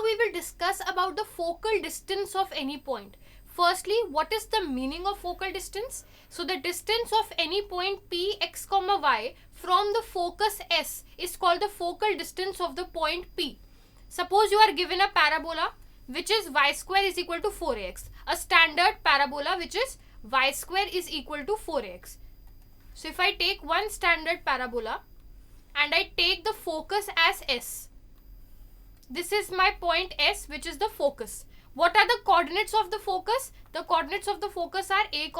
Now we will discuss about the focal distance of any point. Firstly, what is the meaning of focal distance? So the distance of any point P, x, y from the focus S is called the focal distance of the point P. Suppose you are given a parabola which is y square is equal to 4ax. A standard parabola which is y square is equal to 4ax. So if I take one standard parabola and I take the focus as S, this is my point S, which is the focus. What are the coordinates of the focus? The coordinates of the focus are a,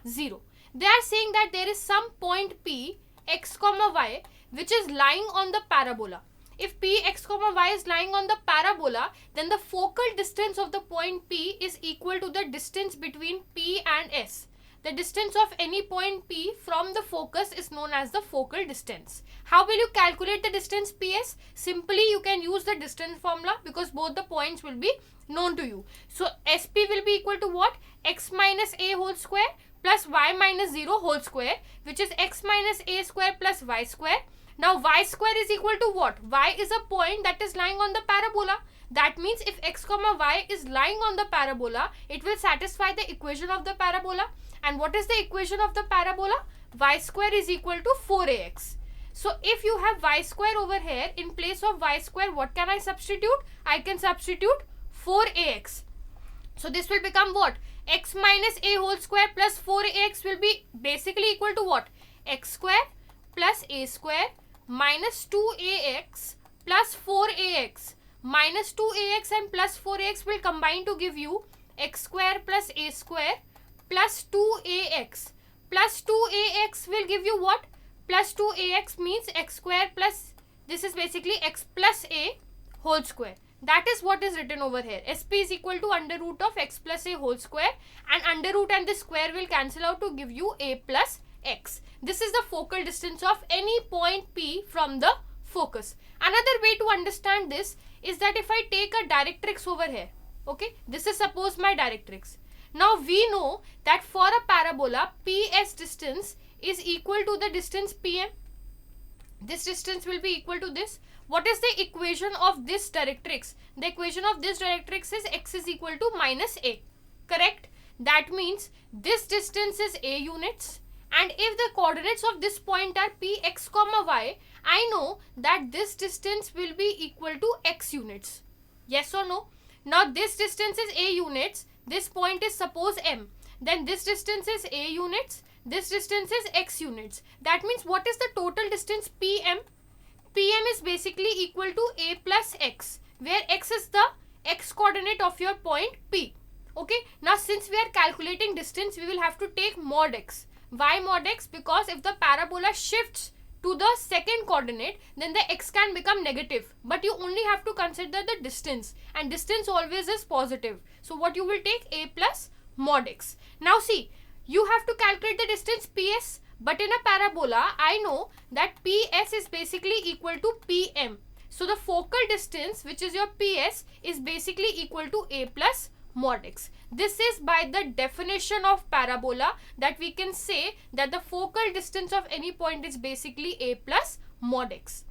0. They are saying that there is some point P, x, y, which is lying on the parabola. If P, x, y is lying on the parabola, then the focal distance of the point P is equal to the distance between P and S. The distance of any point P from the focus is known as the focal distance. How will you calculate the distance PS? Simply you can use the distance formula because both the points will be known to you. So SP will be equal to what? X minus a whole square plus y minus 0 whole square, which is x minus a square plus y square. Now y square is equal to what? Y is a point that is lying on the parabola. That means if x, y is lying on the parabola, it will satisfy the equation of the parabola. And what is the equation of the parabola? Y square is equal to 4ax. So if you have y square over here, in place of y square, what can I substitute? I can substitute 4ax. So this will become what? X minus a whole square plus 4ax will be basically equal to what? X square plus a square minus 2ax plus 4ax. Minus 2ax and plus 4ax will combine to give you x square plus a square plus 2ax. Plus 2ax will give you what? Plus 2ax means x square plus, this is basically x plus a whole square. That is what is written over here. SP is equal to under root of x plus a whole square, and under root and this square will cancel out to give you a plus x. This is the focal distance of any point P from the focus. Another way to understand this is that if I take a directrix over here, okay, this is suppose my directrix. Now we know that for a parabola, PS distance is equal to the distance PM. This distance will be equal to this. What is the equation of this directrix? The equation of this directrix is x is equal to minus a. Correct? That means this distance is a units. And if the coordinates of this point are p, x, y, I know that this distance will be equal to x units. Yes or no? Now this distance is a units. This point is suppose m. Then this distance is a units. This distance is x units. That means what is the total distance PM? PM is basically equal to a plus x, where x is the x coordinate of your point P. Okay. Now since we are calculating distance, we will have to take mod x. Why mod x? Because if the parabola shifts to the second coordinate, then the x can become negative. But you only have to consider the distance, and distance always is positive. So what you will take? A plus mod x. Now see, you have to calculate the distance PS. But in a parabola, I know that PS is basically equal to PM. So the focal distance, which is your PS, is basically equal to a plus mod x. This is by the definition of parabola that we can say that the focal distance of any point is basically a plus mod x.